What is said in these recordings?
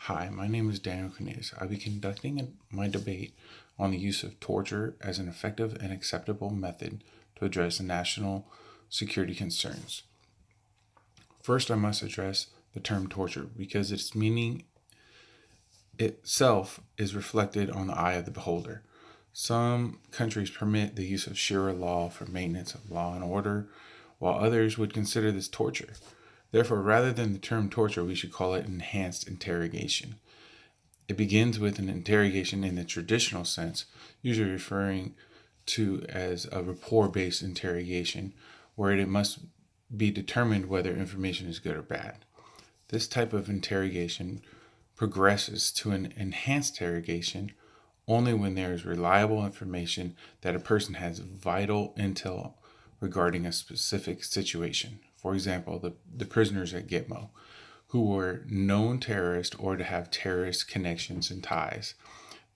Hi, my name is Daniel Canese. I'll be conducting my debate on the use of torture as an effective and acceptable method to address national security concerns. First, I must address the term torture because its meaning itself is reflected on the eye of the beholder. Some countries permit the use of Sharia law for maintenance of law and order, while others would consider this torture. Therefore, rather than the term torture, we should call it enhanced interrogation. It begins with an interrogation in the traditional sense, usually referring to as a rapport-based interrogation, where it must be determined whether information is good or bad. This type of interrogation progresses to an enhanced interrogation only when there is reliable information that a person has vital intel regarding a specific situation. For example, the prisoners at Gitmo, who were known terrorists or to have terrorist connections and ties.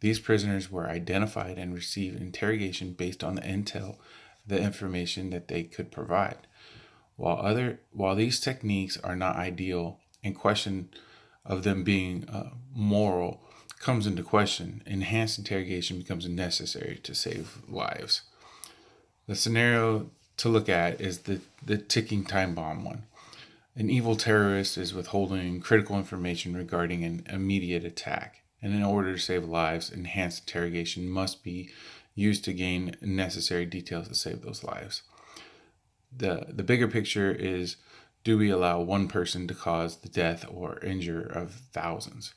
These prisoners were identified and received interrogation based on the intel, the information that they could provide. While these techniques are not ideal and question of them being moral comes into question, enhanced interrogation becomes necessary to save lives. The scenario to look at is the ticking time bomb one. An evil terrorist is withholding critical information regarding an immediate attack, and in order to save lives, enhanced interrogation must be used to gain necessary details to save those lives. The bigger picture is, do we allow one person to cause the death or injure of thousands?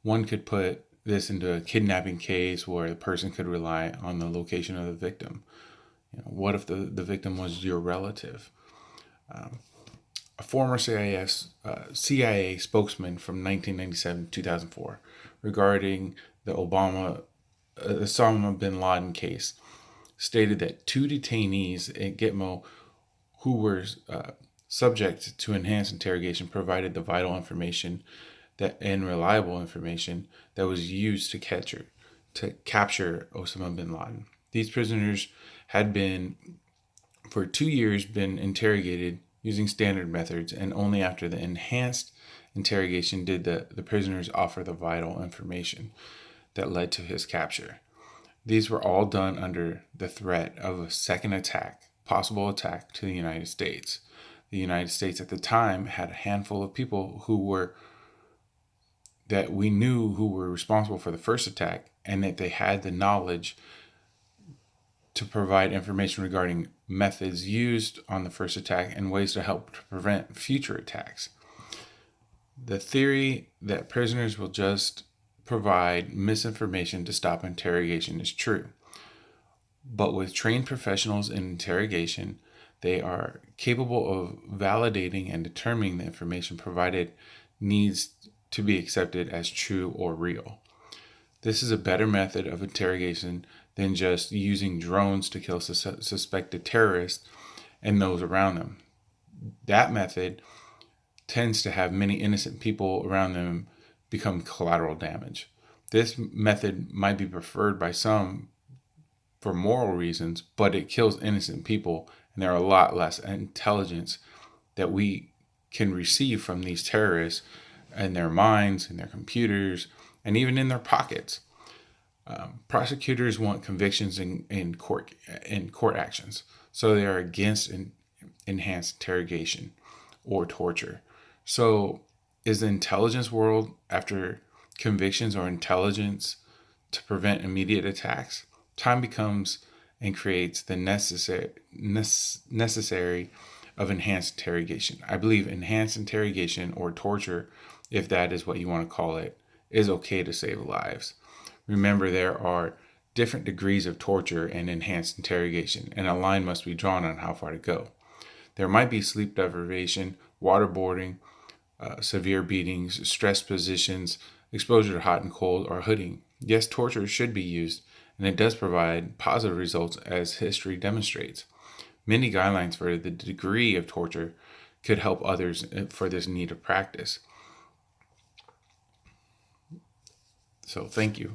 One could put this into a kidnapping case where the person could rely on the location of the victim. What if the victim was your relative? A former CIA spokesman from 1997 to 2004 regarding the Osama bin Laden case stated that two detainees at Gitmo who were subject to enhanced interrogation provided the vital information and reliable information that was used to capture Osama bin Laden. These prisoners had for 2 years been interrogated using standard methods, and only after the enhanced interrogation did the prisoners offer the vital information that led to his capture. These were all done under the threat of a second possible attack to the United States. The United States at the time had a handful of people that we knew who were responsible for the first attack, and that they had the knowledge to provide information regarding methods used on the first attack and ways to help to prevent future attacks. The theory that prisoners will just provide misinformation to stop interrogation is true. But with trained professionals in interrogation, they are capable of validating and determining the information provided needs to be accepted as true or real. This is a better method of interrogation than just using drones to kill suspected terrorists and those around them. That method tends to have many innocent people around them become collateral damage. This method might be preferred by some for moral reasons, but it kills innocent people, and there are a lot less intelligence that we can receive from these terrorists in their minds, in their computers, and even in their pockets. Prosecutors want convictions in court actions, so they are against enhanced interrogation or torture. So, is the intelligence world after convictions or intelligence to prevent immediate attacks? Time becomes and creates the necessary of enhanced interrogation. I believe enhanced interrogation or torture, if that is what you want to call it, is okay to save lives. Remember, there are different degrees of torture and enhanced interrogation, and a line must be drawn on how far to go. There might be sleep deprivation, waterboarding, severe beatings, stress positions, exposure to hot and cold, or hooding. Yes, torture should be used, and it does provide positive results as history demonstrates. Many guidelines for the degree of torture could help others for this need of practice. So, thank you.